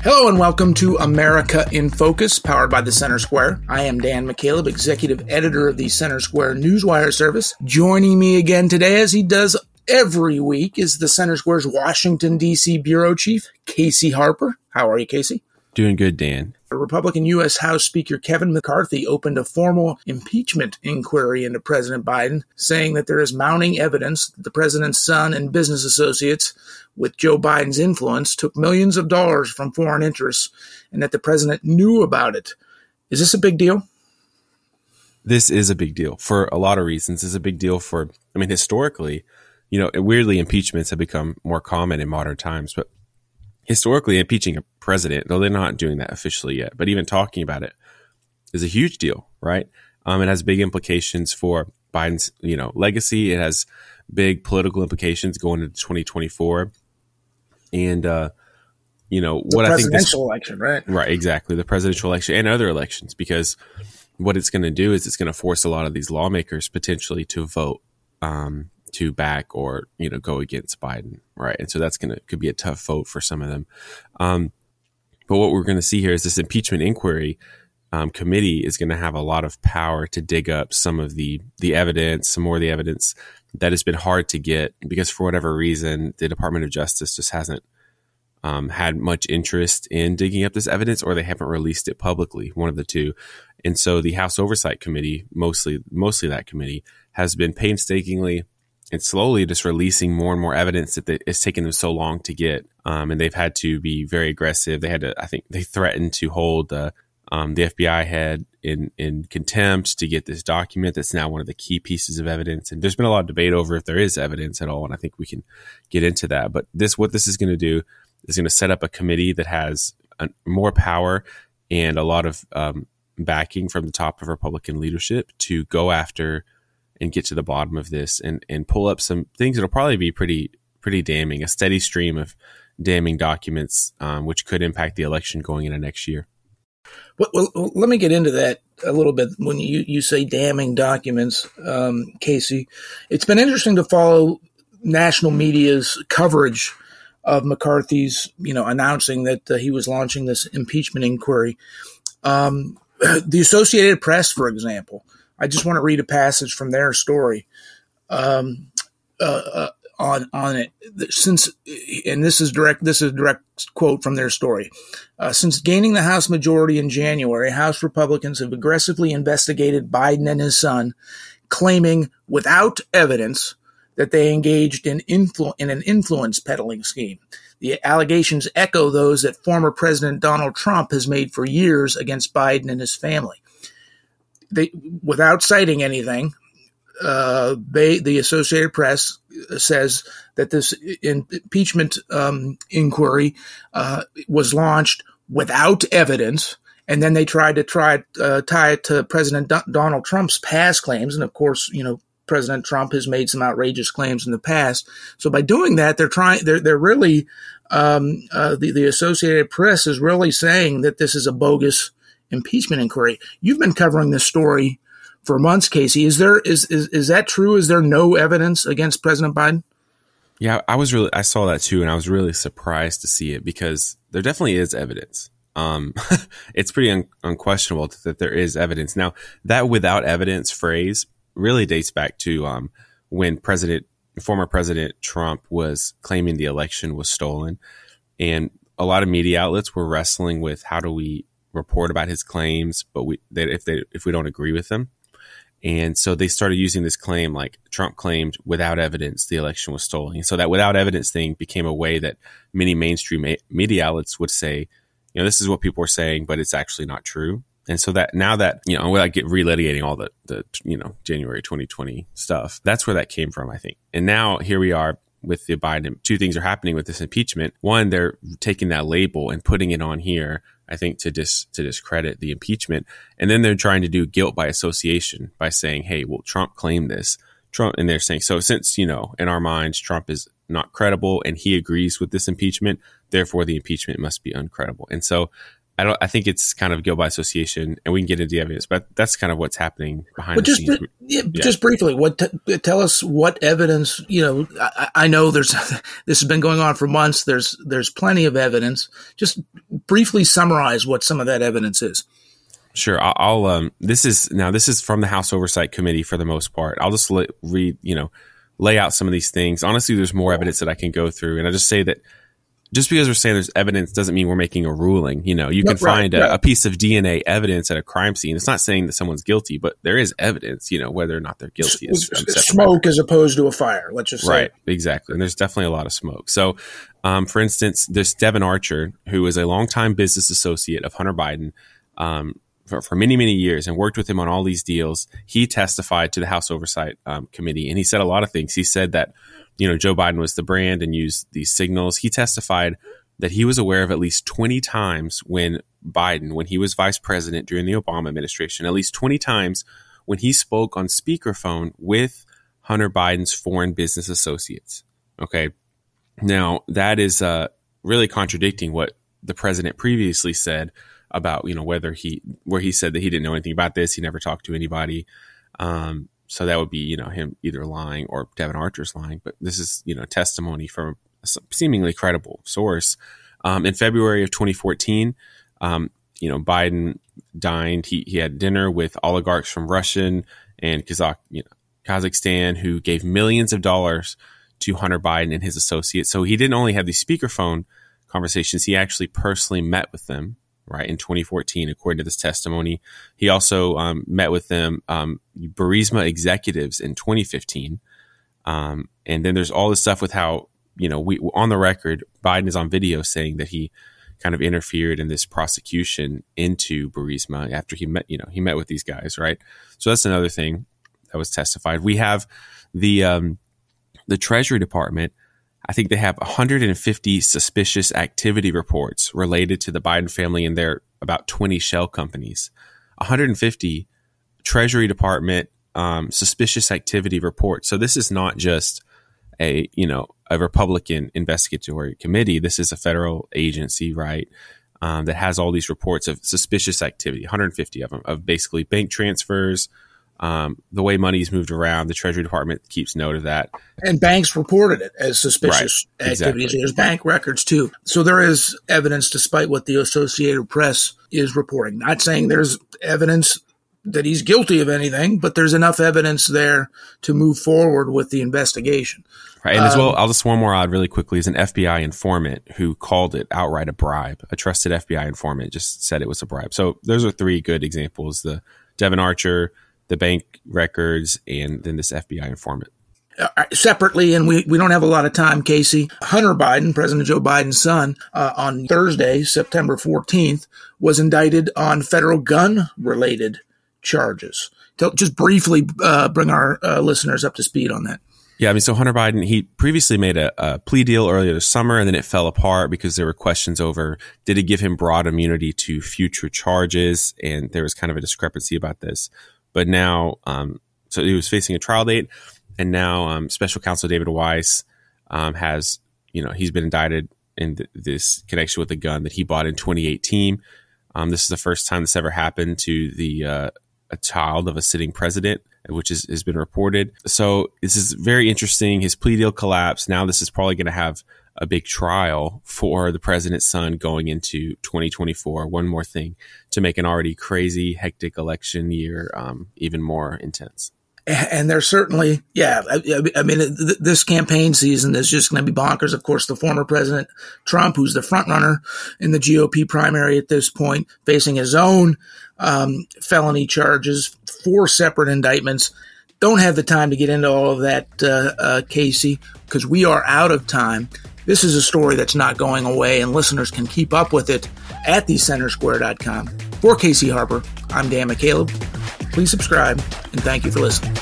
Hello and welcome to America in Focus, powered by the Center Square. I am Dan McCaleb, executive editor of the Center Square Newswire service. Joining me again today, as he does every week, is the Center Square's Washington, D.C. bureau chief, Casey Harper. How are you, Casey? Doing good, Dan. Republican U.S. House Speaker Kevin McCarthy opened a formal impeachment inquiry into President Biden, saying that there is mounting evidence that the president's son and business associates with Joe Biden's influence took millions of dollars from foreign interests and that the president knew about it. Is this a big deal? This is a big deal for a lot of reasons. It's a big deal for, historically, weirdly, impeachments have become more common in modern times, but historically, impeaching a president, though they're not doing that officially yet, but even talking about it is a huge deal, right? It has big implications for Biden's, legacy. It has big political implications going into 2024. And, the presidential election, right? Right, exactly. The presidential election and other elections, because what it's going to do is it's going to force a lot of these lawmakers potentially to vote to back or, go against Biden, right? And so could be a tough vote for some of them. But what we're going to see here is this impeachment inquiry committee is going to have a lot of power to dig up some of the evidence, some more of the evidence that has been hard to get because for whatever reason, the Department of Justice just hasn't had much interest in digging up this evidence, or they haven't released it publicly, one of the two. And so the House Oversight Committee, mostly that committee, has been painstakingly and slowly just releasing more and more evidence that it's taken them so long to get. And they've had to be very aggressive. They threatened to hold the FBI head in contempt to get this document that's now one of the key pieces of evidence. And there's been a lot of debate over if there is evidence at all, and I think we can get into that. But what this is going to do is going to set up a committee that has more power and a lot of backing from the top of Republican leadership to go after and get to the bottom of this and pull up some things that'll probably be pretty damning, a steady stream of damning documents, which could impact the election going into next year. Well, let me get into that a little bit. When you say damning documents, Casey, it's been interesting to follow national media's coverage of McCarthy's, announcing that he was launching this impeachment inquiry. The Associated Press, for example, I just want to read a passage from their story on it. And this is a direct quote from their story. Since gaining the House majority in January, House Republicans have aggressively investigated Biden and his son, claiming without evidence that they engaged in an influence peddling scheme. The allegations echo those that former President Donald Trump has made for years against Biden and his family. Without citing anything, the Associated Press says that this impeachment inquiry was launched without evidence, and then they tried to tie it to President Donald Trump's past claims. And of course, President Trump has made some outrageous claims in the past. So by doing that, they're really the Associated Press is really saying that this is a bogus impeachment inquiry. You've been covering this story for months, Casey. Is that true? Is there no evidence against President Biden? Yeah, I saw that too, and I was really surprised to see it because there definitely is evidence. It's pretty unquestionable that there is evidence. Now, that without evidence phrase really dates back to when former President Trump was claiming the election was stolen, and a lot of media outlets were wrestling with how do we report about his claims, but if we don't agree with them. And so they started using this claim, like Trump claimed without evidence the election was stolen. And so that without evidence thing became a way that many mainstream media outlets would say, this is what people are saying, but it's actually not true. And so that now that, without relitigating all the January 2020 stuff, that's where that came from, I think. And now here we are with the Biden. Two things are happening with this impeachment. One, they're taking that label and putting it on here, I think, to discredit the impeachment. And then they're trying to do guilt by association by saying, hey, well, Trump claimed this. And they're saying, so since, in our minds, Trump is not credible and he agrees with this impeachment, therefore the impeachment must be uncredible. And so I think it's kind of guilt by association, and we can get into the evidence, but that's kind of what's happening behind the scenes. Just briefly, tell us what evidence, I know this has been going on for months. There's plenty of evidence. Just briefly summarize what some of that evidence is. Sure. I'll this is from the House Oversight Committee for the most part. I'll just lay out some of these things. Honestly, there's more evidence that I can go through, and I'll just say that just because we're saying there's evidence doesn't mean we're making a ruling. You can find a piece of DNA evidence at a crime scene. It's not saying that someone's guilty, but there is evidence, whether or not they're guilty. Smoke as opposed to a fire, let's just say. Right, exactly. And there's definitely a lot of smoke. So, for instance, there's Devin Archer, who is a longtime business associate of Hunter Biden for many, many years and worked with him on all these deals. He testified to the House Oversight Committee, and he said a lot of things. He said that Joe Biden was the brand and used these signals. He testified that he was aware of at least 20 times when he was vice president during the Obama administration, at least 20 times when he spoke on speakerphone with Hunter Biden's foreign business associates. Okay. Now that is really contradicting what the president previously said about, where he said that he didn't know anything about this. He never talked to anybody. So that would be, him either lying or Devin Archer's lying. But this is, testimony from a seemingly credible source. In February of 2014, Biden dined. He had dinner with oligarchs from Russian and Kazakhstan who gave millions of dollars to Hunter Biden and his associates. So he didn't only have these speakerphone conversations. He actually personally met with them. Right, in 2014, according to this testimony. He also met with them, Burisma executives in 2015. And then there's all this stuff with how, we on the record, Biden is on video saying that he kind of interfered in this prosecution into Burisma after he met with these guys, right? So that's another thing that was testified. We have the Treasury Department. I think they have 150 suspicious activity reports related to the Biden family and their about 20 shell companies. 150 Treasury Department suspicious activity reports. So this is not just a Republican investigatory committee. This is a federal agency, right, that has all these reports of suspicious activity, 150 of them, of basically bank transfers, the way money's moved around. The Treasury Department keeps note of that. And banks reported it as suspicious activities. Exactly. There's bank records too. So there is evidence, despite what the Associated Press is reporting. Not saying there's evidence that he's guilty of anything, but there's enough evidence there to move forward with the investigation. Right. And as well, I'll just one more odd really quickly is an FBI informant who called it outright a bribe. A trusted FBI informant just said it was a bribe. So those are three good examples. The Devin Archer, the bank records, and then this FBI informant. Separately, and we don't have a lot of time, Casey, Hunter Biden, President Joe Biden's son, on Thursday, September 14th, was indicted on federal gun-related charges. Just briefly bring our listeners up to speed on that. Yeah, so Hunter Biden, he previously made a plea deal earlier this summer, and then it fell apart because there were questions over, did it give him broad immunity to future charges? And there was kind of a discrepancy about this. But now, so he was facing a trial date, and now Special Counsel David Weiss has, he's been indicted in this connection with a gun that he bought in 2018. This is the first time this ever happened to a child of a sitting president, which has been reported. So this is very interesting. His plea deal collapsed. Now this is probably going to have a big trial for the president's son going into 2024. One more thing to make an already crazy, hectic election year even more intense. And there's certainly, this campaign season is just going to be bonkers. Of course, the former President Trump, who's the front runner in the GOP primary at this point, facing his own felony charges, 4 separate indictments. Don't have the time to get into all of that, Casey, because we are out of time. This is a story that's not going away, and listeners can keep up with it at thecentersquare.com. For Casey Harper, I'm Dan McCaleb. Please subscribe, and thank you for listening.